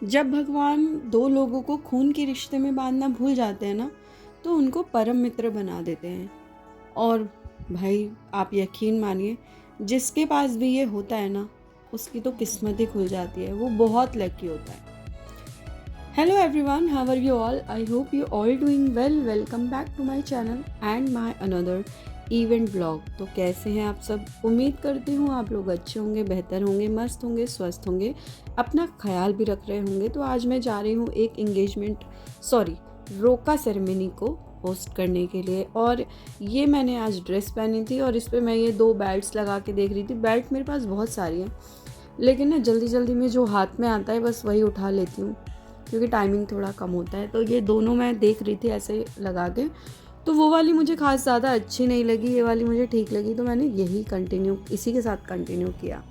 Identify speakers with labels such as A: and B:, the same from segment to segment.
A: जब भगवान दो लोगों को खून के रिश्ते में बांधना भूल जाते हैं ना, तो उनको परम मित्र बना देते हैं। और भाई आप यकीन मानिए, जिसके पास भी ये होता है ना, उसकी तो किस्मत ही खुल जाती है, वो बहुत लकी होता है। Hello everyone, how are you all? I hope you all doing well. Welcome back to my channel and my another event blog. तो कैसे हैं आप सब? उम्मीद करती हूँ आप लोग अच्छे होंगे, बेहतर होंगे, मस्त होंगे, स्वस्थ होंगे, अपना ख्याल भी रख रहे होंगे। तो आज मैं जा रही हूँ एक रोका सेरेमनी को होस्ट करने के लिए। और ये मैंने आज ड्रेस पहनी थी और इस पर मैं ये 2 बेल्ट्स लगा के देख रही थी। बेल्ट मेरे पास बहुत सारी हैं, लेकिन ना जल्दी जल्दी में जो हाथ में आता है बस वही उठा लेती हूँ, क्योंकि टाइमिंग थोड़ा कम होता है। तो ये दोनों मैं देख रही थी ऐसे लगा के, तो वो वाली मुझे खास ज़्यादा अच्छी नहीं लगी, ये वाली मुझे ठीक लगी, तो मैंने इसी के साथ कंटिन्यू किया।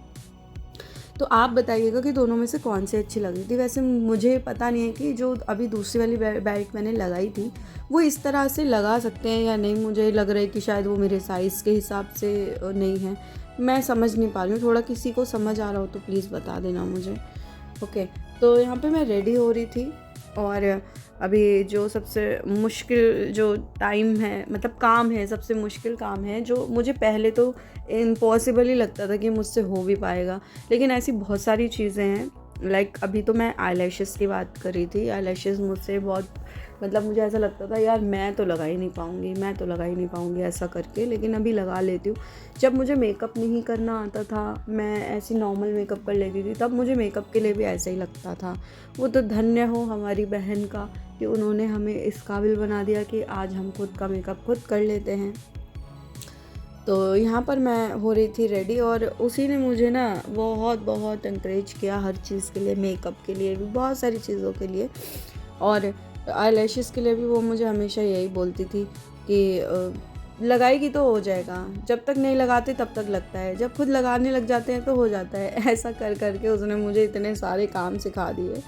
A: तो आप बताइएगा कि दोनों में से कौन सी अच्छी लग रही थी। वैसे मुझे पता नहीं है कि जो अभी दूसरी वाली बेल्ट मैंने लगाई थी वो इस तरह से लगा सकते हैं या नहीं। मुझे लग रहा है कि शायद वो मेरे साइज़ के हिसाब से नहीं है, मैं समझ नहीं पा रही हूँ। थोड़ा किसी को समझ आ रहा हो तो प्लीज़ बता देना मुझे। ओके, तो यहाँ पे मैं रेडी हो रही थी और अभी जो सबसे मुश्किल जो टाइम है, मतलब काम है, सबसे मुश्किल काम है, जो मुझे पहले तो इम्पॉसिबल ही लगता था कि मुझसे हो भी पाएगा, लेकिन ऐसी बहुत सारी चीज़ें हैं। लाइक अभी तो मैं आईलैशेस की बात कर रही थी। आईलैशेस मुझसे बहुत, मतलब मुझे ऐसा लगता था यार मैं तो लगा ही नहीं पाऊँगी ऐसा करके, लेकिन अभी लगा लेती हूँ। जब मुझे मेकअप नहीं करना आता था, मैं ऐसी नॉर्मल मेकअप कर लेती थी, तब मुझे मेकअप के लिए भी ऐसा ही लगता था। वो तो धन्य हो हमारी बहन का कि उन्होंने हमें इस काबिल बना दिया कि आज हम खुद का मेकअप खुद कर लेते हैं। तो यहाँ पर मैं हो रही थी रेडी और उसी ने मुझे ना बहुत बहुत इंकरेज किया हर चीज़ के लिए, मेकअप के लिए भी, बहुत सारी चीज़ों के लिए। और आईलैशेस के लिए भी वो मुझे हमेशा यही बोलती थी कि लगाएगी तो हो जाएगा, जब तक नहीं लगाते तब तक लगता है, जब खुद लगाने लग जाते हैं तो हो जाता है। ऐसा कर करके उसने मुझे इतने सारे काम सिखा दिए।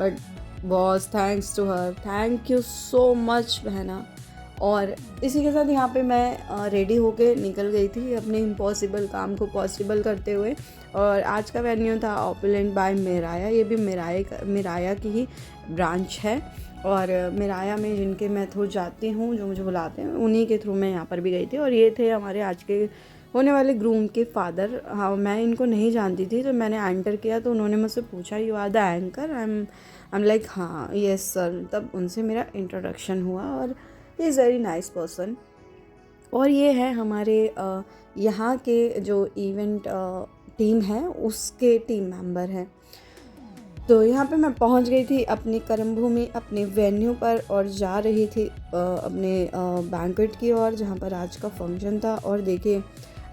A: But boss, thanks to her, thank you so much बहना। और इसी के साथ यहाँ पे मैं रेडी होके निकल गई थी अपने इम्पॉसिबल काम को पॉसिबल करते हुए। और आज का वेन्यू था ओपुलेंट बाय मिराया। ये भी मिराया की ही ब्रांच है। और मिराया में जिनके मैं थ्रू जाती हूँ, जो मुझे बुलाते हैं, उन्हीं के थ्रू मैं यहाँ पर भी गई थी। और ये थे हमारे आज के होने वाले ग्रूम के फादर। हाँ, मैं इनको नहीं जानती थी, तो मैंने एंटर किया तो उन्होंने मुझसे पूछा, you are the anchor? I am like हाँ, यस सर। तब उनसे मेरा इंट्रोडक्शन हुआ और he is very nice person. और ये है हमारे यहाँ के जो इवेंट टीम है उसके टीम मेंबर हैं। तो यहाँ पे मैं पहुँच गई थी अपनी कर्मभूमि, अपने वेन्यू पर, और जा रही थी अपने बैंक्वेट की ओर, जहाँ पर आज का फंक्शन था। और देखिए,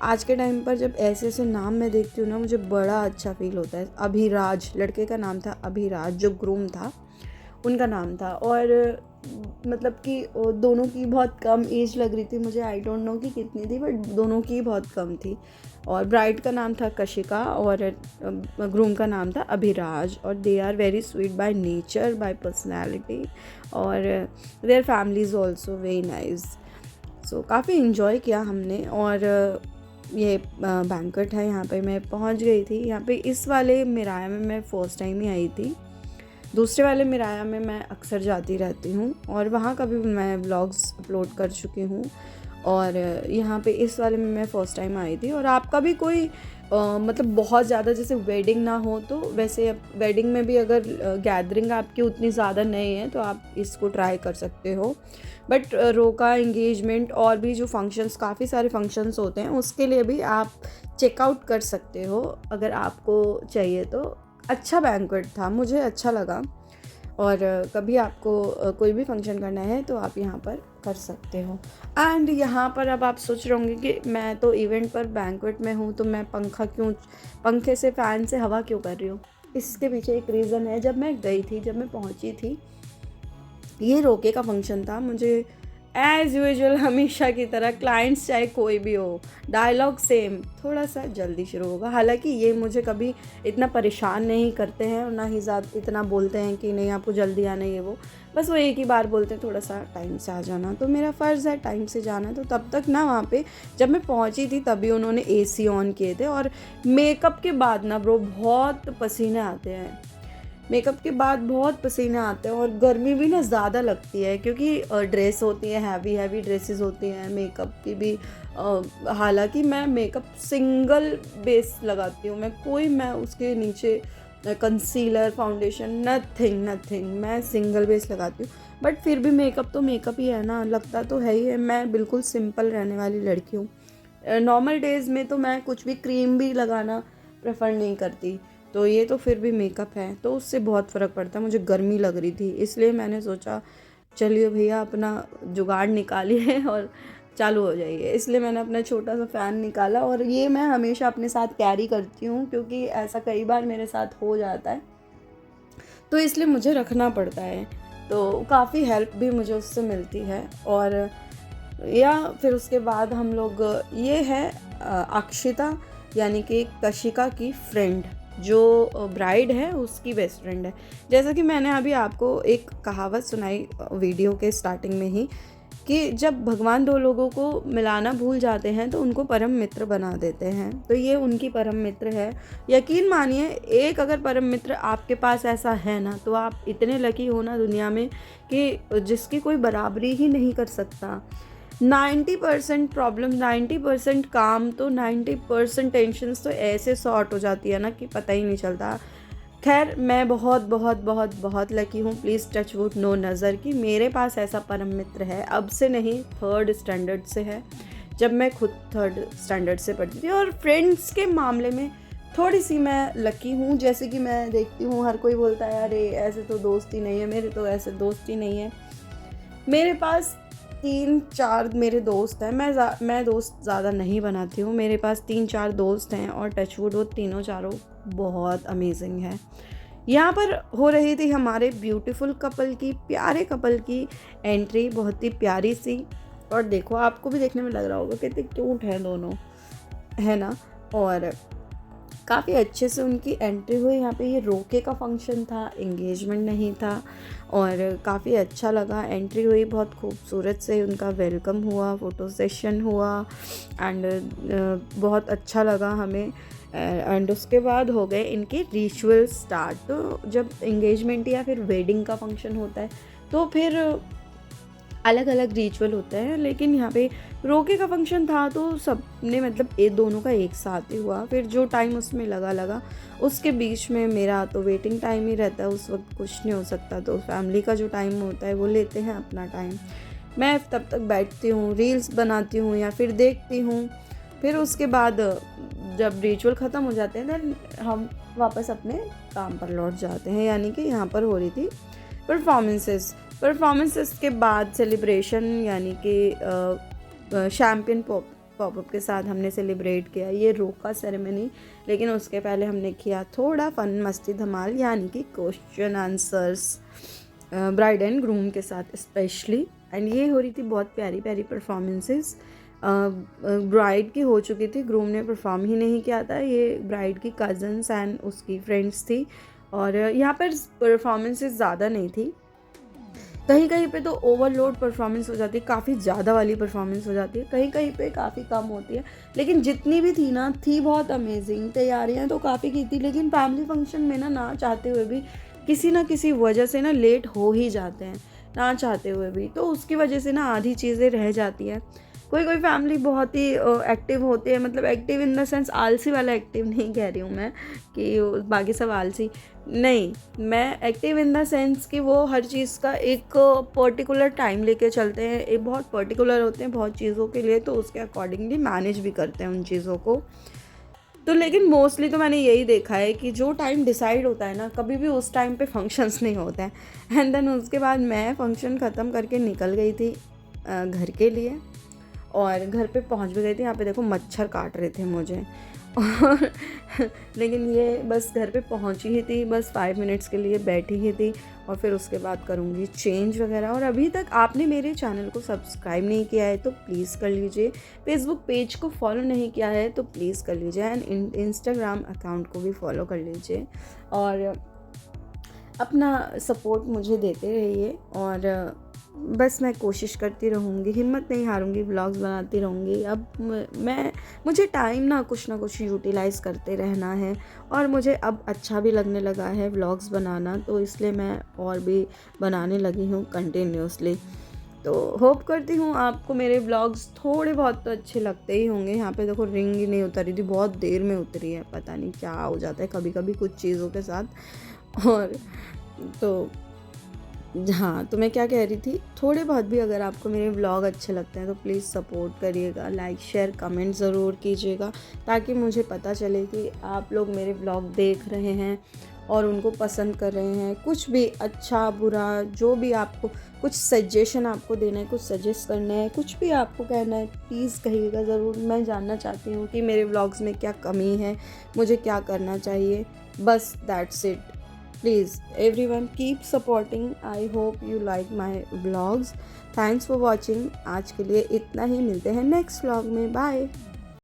A: आज के टाइम पर जब ऐसे ऐसे नाम मैं देखती हूँ ना, मुझे बड़ा अच्छा फील होता है। अभिराज, लड़के का नाम था अभिराज, जो ग्रूम था उनका नाम था। और मतलब कि दोनों की बहुत कम एज लग रही थी मुझे, आई डोंट नो कि कितनी थी, बट दोनों की बहुत कम थी। और ब्राइड का नाम था कशिका और ग्रूम का नाम था अभिराज। और they are very sweet by nature, by personality, और their family is also very nice. So काफ़ी इन्जॉय किया हमने। और ये बैंक्वेट है, यहाँ पे मैं पहुँच गई थी। यहाँ पे इस वाले मिराया में मैं फ़र्स्ट टाइम ही आई थी। दूसरे वाले मिराया में मैं अक्सर जाती रहती हूँ और वहाँ का भी मैं व्लॉग्स अपलोड कर चुकी हूँ। और यहाँ पे इस वाले में मैं फ़र्स्ट टाइम आई थी। और आपका भी कोई मतलब बहुत ज़्यादा जैसे वेडिंग ना हो, तो वैसे वेडिंग में भी अगर गैदरिंग आपकी उतनी ज़्यादा नहीं है तो आप इसको ट्राई कर सकते हो। बट रोका, एंगेजमेंट और भी जो फंक्शंस, काफ़ी सारे फंक्शंस होते हैं, उसके लिए भी आप चेकआउट कर सकते हो अगर आपको चाहिए तो। अच्छा बैंक्वेट था, मुझे अच्छा लगा। और कभी आपको कोई भी फंक्शन करना है तो आप यहाँ पर कर सकते हो। एंड यहाँ पर अब आप सोच रहे होंगे कि मैं तो इवेंट पर बैंक्वेट में हूँ, तो मैं पंखे से, फ़ैन से हवा क्यों कर रही हूँ? इसके पीछे एक रीज़न है। जब मैं पहुँची थी, ये रोके का फंक्शन था। मुझे एज़ यूजुअल हमेशा की तरह, क्लाइंट्स चाहे कोई भी हो, डायलॉग सेम, थोड़ा सा जल्दी शुरू होगा। हालांकि ये मुझे कभी इतना परेशान नहीं करते हैं और ना ही ज़्यादा इतना बोलते हैं कि नहीं आपको जल्दी आना, ये वो। बस वो एक ही बार बोलते हैं थोड़ा सा टाइम से आ जाना, तो मेरा फ़र्ज़ है टाइम से जाना। तो तब तक ना वहाँ पे जब मैं पहुँची थी तभी उन्होंने AC ऑन किए थे। और मेकअप के बाद ना ब्रो बहुत पसीने आते हैं। मेकअप के बाद बहुत पसीने आते हैं और गर्मी भी ना ज़्यादा लगती है, क्योंकि ड्रेस होती है, हैवी हैवी ड्रेसेस होती हैं, मेकअप की भी। हालांकि मैं मेकअप सिंगल बेस लगाती हूँ, मैं उसके नीचे कंसीलर, फाउंडेशन, नथिंग, मैं सिंगल बेस लगाती हूँ। बट फिर भी मेकअप तो मेकअप ही है ना, लगता तो है ही है। मैं बिल्कुल सिंपल रहने वाली लड़की हूँ। नॉर्मल डेज़ में तो मैं कुछ भी क्रीम भी लगाना प्रेफर नहीं करती, तो ये तो फिर भी मेकअप है, तो उससे बहुत फ़र्क पड़ता है। मुझे गर्मी लग रही थी, इसलिए मैंने सोचा चलिए भैया अपना जुगाड़ निकालिए और चालू हो जाइए। इसलिए मैंने अपना छोटा सा फ़ैन निकाला, और ये मैं हमेशा अपने साथ कैरी करती हूँ, क्योंकि ऐसा कई बार मेरे साथ हो जाता है, तो इसलिए मुझे रखना पड़ता है। तो काफ़ी हेल्प भी मुझे उससे मिलती है। और या फिर उसके बाद हम लोग, ये है अक्षिता, यानी कि कशिका की फ्रेंड, जो ब्राइड है उसकी बेस्ट फ्रेंड है। जैसा कि मैंने अभी आपको एक कहावत सुनाई वीडियो के स्टार्टिंग में ही, कि जब भगवान दो लोगों को मिलाना भूल जाते हैं तो उनको परम मित्र बना देते हैं, तो ये उनकी परम मित्र है। यकीन मानिए, एक अगर परम मित्र आपके पास ऐसा है ना, तो आप इतने लकी हो ना दुनिया में, कि जिसकी कोई बराबरी ही नहीं कर सकता। 90% प्रॉब्लम, 90% काम, तो 90% टेंशन्स तो ऐसे सॉर्ट हो जाती है ना कि पता ही नहीं चलता। खैर, मैं बहुत बहुत बहुत बहुत लकी हूँ, प्लीज़ टच वुड नो नज़र, कि मेरे पास ऐसा परम मित्र है। अब से नहीं, 3rd स्टैंडर्ड से है, जब मैं खुद 3rd स्टैंडर्ड से पढ़ती थी। और फ्रेंड्स के मामले में थोड़ी सी मैं लकी हूँ। जैसे कि मैं देखती हूँ हर कोई बोलता है अरे ऐसे तो दोस्ती नहीं है, मेरे तो ऐसे दोस्ती नहीं है। मेरे पास 3-4 मेरे दोस्त हैं। मैं दोस्त ज़्यादा नहीं बनाती हूँ। मेरे पास 3-4 दोस्त हैं, और टचवुड वो तीनों चारों बहुत अमेजिंग है। यहाँ पर हो रही थी हमारे ब्यूटीफुल कपल की, प्यारे कपल की एंट्री, बहुत ही प्यारी सी। और देखो, आपको भी देखने में लग रहा होगा कितने क्यूट हैं दोनों, है ना। और काफ़ी अच्छे से उनकी एंट्री हुई। यहाँ पे ये रोके का फंक्शन था, एंगेजमेंट नहीं था, और काफ़ी अच्छा लगा। एंट्री हुई, बहुत खूबसूरत से उनका वेलकम हुआ, फ़ोटो सेशन हुआ, एंड बहुत अच्छा लगा हमें। एंड उसके बाद हो गए इनके रिचुअल स्टार्ट। तो जब एंगेजमेंट या फिर वेडिंग का फंक्शन होता है तो फिर अलग अलग रिचुअल होते हैं, लेकिन यहाँ पे रोके का फंक्शन था तो सबने मतलब दोनों का एक साथ ही हुआ। फिर जो टाइम उसमें लगा उसके बीच में मेरा तो वेटिंग टाइम ही रहता है, उस वक्त कुछ नहीं हो सकता। तो फैमिली का जो टाइम होता है वो लेते हैं अपना टाइम। मैं तब तक बैठती हूँ, रील्स बनाती हूँ या फिर देखती हूँ। फिर उसके बाद जब रिचुअल ख़त्म हो जाते हैं देन हम वापस अपने काम पर लौट जाते हैं। यानी कि यहाँ पर हो रही थी परफॉर्मेंसेस के बाद सेलिब्रेशन, यानी कि शैम्पियन पॉपअप के साथ हमने सेलिब्रेट किया ये रोका सेरेमनी। लेकिन उसके पहले हमने किया थोड़ा फन मस्ती धमाल, यानी कि question answers bride and groom के साथ स्पेशली। एंड ये हो रही थी बहुत प्यारी प्यारी परफॉर्मेंसेस। ब्राइड की हो चुकी थी, ग्रूम ने परफॉर्म ही नहीं किया था। ये ब्राइड की कज़न्स एंड उसकी फ्रेंड्स थी, और यहाँ पर परफॉर्मेंसेस ज़्यादा नहीं थी। कहीं कहीं पे तो ओवरलोड परफॉर्मेंस हो जाती है, काफ़ी ज़्यादा वाली परफॉर्मेंस हो जाती है, कहीं कहीं पे काफ़ी कम होती है। लेकिन जितनी भी थी ना, थी बहुत अमेजिंग। तैयारियां तो काफ़ी की थी, लेकिन फैमिली फंक्शन में ना चाहते हुए भी किसी ना किसी वजह से ना लेट हो ही जाते हैं, ना चाहते हुए भी। तो उसकी वजह से ना आधी चीज़ें रह जाती हैं। कोई कोई फैमिली बहुत ही एक्टिव होते हैं, मतलब एक्टिव इन द सेंस आलसी वाला एक्टिव नहीं कह रही हूँ मैं कि बाकी सब आलसी नहीं, मैं एक्टिव इन द सेंस कि वो हर चीज़ का एक पर्टिकुलर टाइम लेके चलते हैं, एक बहुत पर्टिकुलर होते हैं बहुत चीज़ों के लिए, तो उसके अकॉर्डिंगली मैनेज भी करते हैं उन चीज़ों को। तो लेकिन मोस्टली तो मैंने यही देखा है कि जो टाइम डिसाइड होता है ना, कभी भी उस टाइम पे फंक्शंस नहीं होते हैं। एंड देन उसके बाद मैं फंक्शन ख़त्म करके निकल गई थी घर के लिए, और घर पे पहुंच भी गई थी। यहाँ पे देखो मच्छर काट रहे थे मुझे और लेकिन ये बस घर पे पहुंची ही थी, बस 5 मिनट्स के लिए बैठी ही थी, और फिर उसके बाद करूँगी चेंज वगैरह। और अभी तक आपने मेरे चैनल को सब्सक्राइब नहीं किया है तो प्लीज़ कर लीजिए, फेसबुक पेज को फॉलो नहीं किया है तो प्लीज़ कर लीजिए, एंड इंस्टाग्राम अकाउंट को भी फॉलो कर लीजिए, और अपना सपोर्ट मुझे देते रहिए। और बस मैं कोशिश करती रहूँगी, हिम्मत नहीं हारूँगी, व्लॉग्स बनाती रहूँगी। अब मुझे टाइम ना कुछ यूटिलाइज़ करते रहना है और मुझे अब अच्छा भी लगने लगा है व्लॉग्स बनाना, तो इसलिए मैं और भी बनाने लगी हूँ कंटिन्यूसली। तो होप करती हूँ आपको मेरे व्लॉग्स थोड़े बहुत तो अच्छे लगते ही होंगे। यहाँ पे देखो रिंग ही नहीं उतरी थी, बहुत देर में उतरी है, पता नहीं क्या हो जाता है कभी कभी कुछ चीज़ों के साथ। और तो हाँ, तो मैं क्या कह रही थी, थोड़े बहुत भी अगर आपको मेरे व्लॉग अच्छे लगते हैं तो प्लीज़ सपोर्ट करिएगा, लाइक शेयर कमेंट ज़रूर कीजिएगा, ताकि मुझे पता चले कि आप लोग मेरे व्लॉग देख रहे हैं और उनको पसंद कर रहे हैं। कुछ भी अच्छा बुरा जो भी आपको कुछ सजेशन आपको देना है, कुछ सजेस्ट करना है, कुछ भी आपको कहना है, प्लीज़ कहिएगा ज़रूर। मैं जानना चाहती हूँ कि मेरे व्लॉग्स में क्या कमी है, मुझे क्या करना चाहिए, बस that's it. Please, everyone, keep supporting. I hope you like my vlogs. Thanks for watching. आज के लिए इतना ही, मिलते हैं नेक्स्ट व्लॉग में। बाय।